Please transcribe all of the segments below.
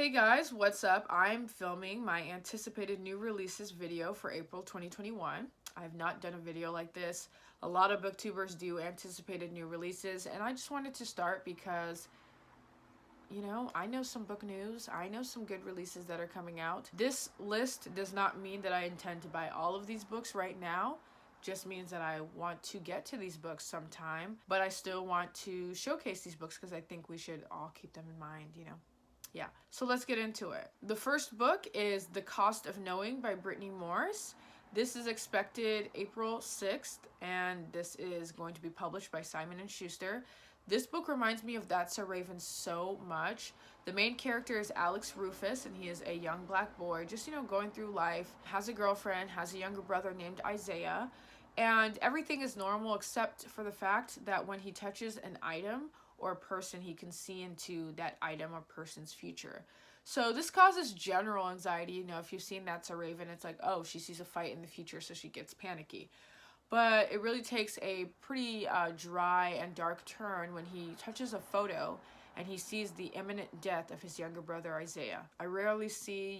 Hey guys, what's up? I'm filming my anticipated new releases video for April 2021. I've not done a video like this. A lot of booktubers do anticipated new releases, and I just wanted to start because, I know some book news. I know some good releases that are coming out. This list does not mean that I intend to buy all of these books right now. Just means that I want to get to these books sometime, but I still want to showcase these books because I think we should all keep them in mind. Yeah, so let's get into it. The first book is The Cost of Knowing by Brittany Morris. This is expected April 6th, and this is going to be published by Simon & Schuster. This book reminds me of That's So Raven so much. The main character is Alex Rufus, and he is a young black boy, just, going through life, has a girlfriend, has a younger brother named Isaiah, and everything is normal except for the fact that when he touches an item or a person, he can see into that item or person's future. So this causes general anxiety. If you've seen That's a Raven, it's like, oh, she sees a fight in the future, so she gets panicky. But it really takes a pretty dry and dark turn when he touches a photo and he sees the imminent death of his younger brother, Isaiah. I rarely see,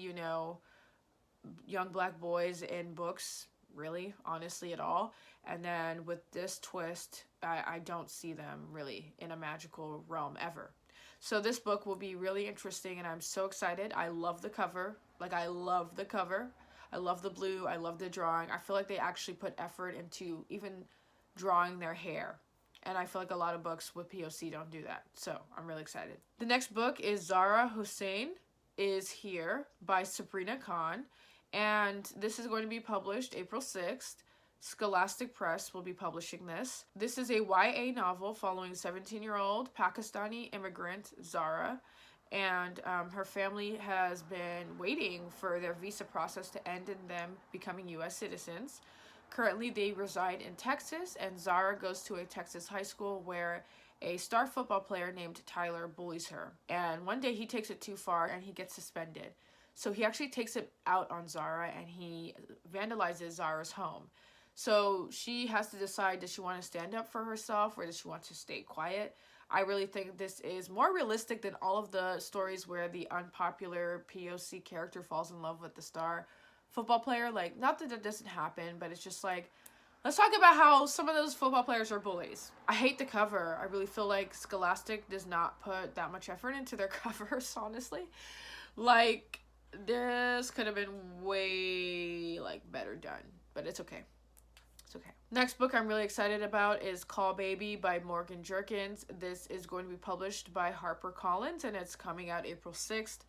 young black boys in books, really, honestly, at all. And then with this twist, I don't see them really in a magical realm ever. So this book will be really interesting, and I'm so excited. I love the cover. I love the cover. I love the blue. I love the drawing. I feel like they actually put effort into even drawing their hair. And I feel like a lot of books with POC don't do that. So I'm really excited. The next book is Zara, Hussein is Here by Sabrina Khan. And this is going to be published April 6th. Scholastic Press will be publishing this. This is a YA novel following 17-year-old Pakistani immigrant Zara, and her family has been waiting for their visa process to end and them becoming U.S. citizens. Currently, they reside in Texas, and Zara goes to a Texas high school where a star football player named Tyler bullies her. And one day he takes it too far and he gets suspended. So he actually takes it out on Zara and he vandalizes Zara's home. So she has to decide, does she want to stand up for herself or does she want to stay quiet? I really think this is more realistic than all of the stories where the unpopular POC character falls in love with the star football player. Not that it doesn't happen, but it's just let's talk about how some of those football players are bullies. I hate the cover. I really feel like Scholastic does not put that much effort into their covers, honestly. This could have been way, better done, but it's okay. It's okay. Next book I'm really excited about is Call Baby by Morgan Jerkins. This is going to be published by HarperCollins, and it's coming out April 6th.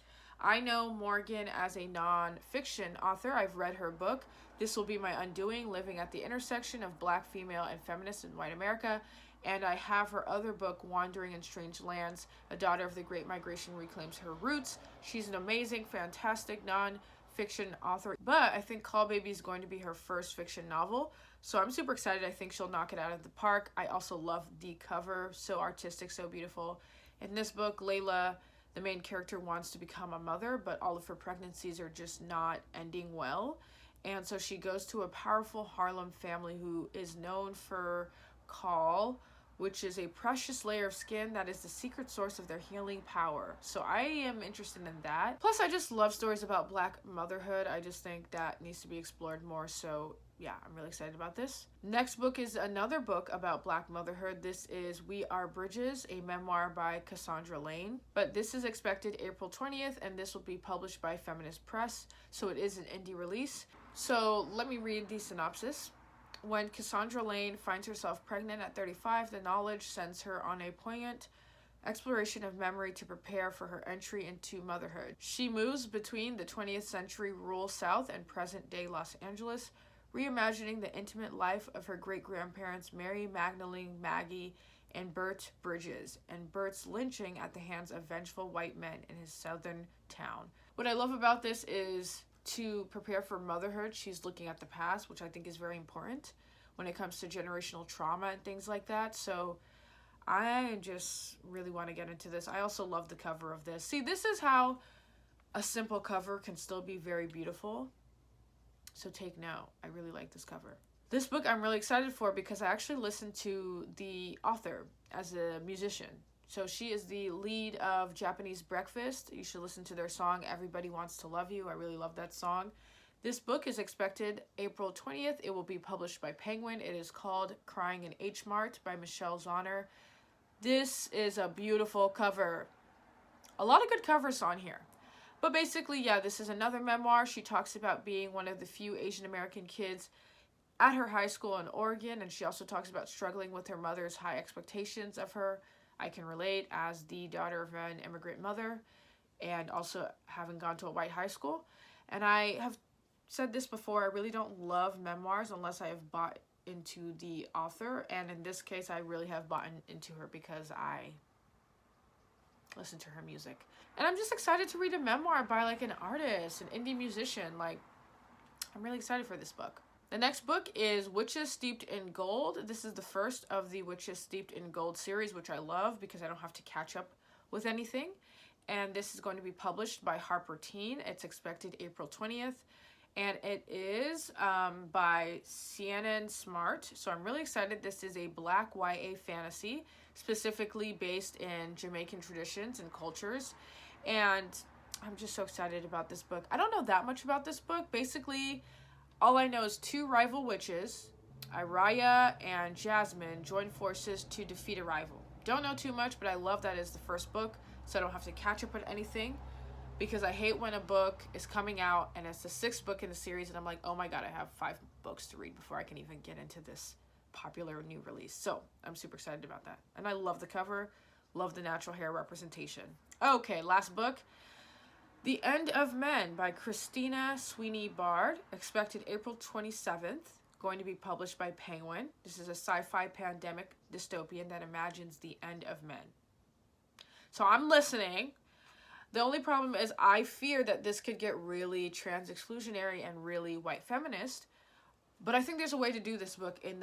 I know Morgan as a non-fiction author. I've read her book. This will be my undoing, living at the intersection of black, female, and feminist in white America. And I have her other book, Wandering in Strange Lands. A daughter of the Great Migration reclaims her roots. She's an amazing, fantastic non-fiction author. But I think Call Baby is going to be her first fiction novel. So I'm super excited. I think she'll knock it out of the park. I also love the cover. So artistic, so beautiful. In this book, Layla, the main character, wants to become a mother, but all of her pregnancies are just not ending well. And so she goes to a powerful Harlem family who is known for Call, which is a precious layer of skin that is the secret source of their healing power. So I am interested in that. Plus, I just love stories about black motherhood. I just think that needs to be explored more. So yeah, I'm really excited about this. Next book is another book about black motherhood. This is We Are Bridges, a memoir by Cassandra Lane. But this is expected April 20th, and this will be published by Feminist Press. So it is an indie release. So let me read the synopsis. When Cassandra Lane finds herself pregnant at 35, the knowledge sends her on a poignant exploration of memory to prepare for her entry into motherhood. She moves between the 20th century rural South and present-day Los Angeles, reimagining the intimate life of her great-grandparents Mary, Magdalene, Maggie, and Bert Bridges, and Bert's lynching at the hands of vengeful white men in his southern town. What I love about this is to prepare for motherhood, she's looking at the past, which I think is very important when it comes to generational trauma and things like that. So I just really want to get into this. I also love the cover of this. See, this is how a simple cover can still be very beautiful. So take note. I really like this cover. This book I'm really excited for because I actually listened to the author as a musician. So she is the lead of Japanese Breakfast. You should listen to their song, Everybody Wants to Love You. I really love that song. This book is expected April 20th. It will be published by Penguin. It is called Crying in Hmart by Michelle Zauner. This is a beautiful cover. A lot of good covers on here. But basically, yeah, this is another memoir. She talks about being one of the few Asian American kids at her high school in Oregon, and she also talks about struggling with her mother's high expectations of her. I can relate as the daughter of an immigrant mother and also having gone to a white high school. And I have said this before, I really don't love memoirs unless I have bought into the author, and in this case I really have bought into her because I listen to her music. And I'm just excited to read a memoir by like an artist, an indie musician. Like, I'm really excited for this book. The next book is Witches Steeped in Gold. This is the first of the Witches Steeped in Gold series, which I love because I don't have to catch up with anything. And this is going to be published by Harper Teen. It's expected April 20th. And it is by Sienna Smart. So I'm really excited. This is a black YA fantasy, specifically based in Jamaican traditions and cultures. And I'm just so excited about this book. I don't know that much about this book. Basically, all I know is two rival witches, Araya and Jasmine, join forces to defeat a rival. Don't know too much, but I love that it's the first book, so I don't have to catch up on anything. Because I hate when a book is coming out and it's the 6th book in the series and I'm like, oh my god, I have 5 books to read before I can even get into this popular new release. So I'm super excited about that. And I love the cover, love the natural hair representation. Okay, last book. The End of Men by Christina Sweeney Bard, expected April 27th, going to be published by Penguin. This is a sci-fi pandemic dystopian that imagines the end of men. So I'm listening. The only problem is I fear that this could get really trans exclusionary and really white feminist, but I think there's a way to do this book in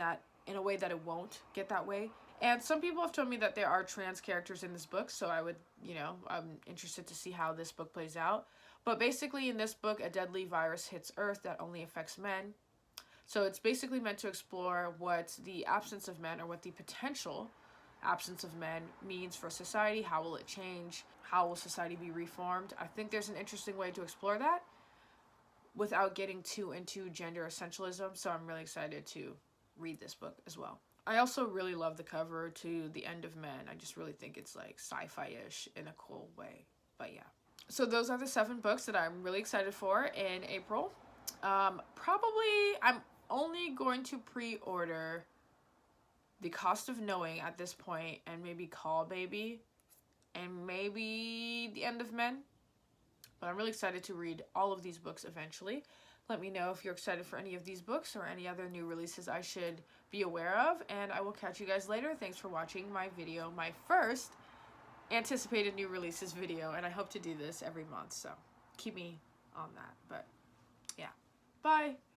a way that it won't get that way. And some people have told me that there are trans characters in this book, so I'm interested to see how this book plays out. But basically in this book, a deadly virus hits Earth that only affects men. So it's basically meant to explore what the absence of men, or what the potential absence of men, means for society. How will it change? How will society be reformed? I think there's an interesting way to explore that without getting too into gender essentialism, so I'm really excited to read this book as well. I also really love the cover to The End of Men. I just really think it's like sci-fi-ish in a cool way. But yeah. So those are the 7 books that I'm really excited for in April. Probably I'm only going to pre-order The Cost of Knowing at this point, and maybe Call Baby, and maybe The End of Men. But I'm really excited to read all of these books eventually. Let me know if you're excited for any of these books or any other new releases I should be aware of, and I will catch you guys later. Thanks for watching my video, my first anticipated new releases video, and I hope to do this every month, so keep me on that. But yeah, bye.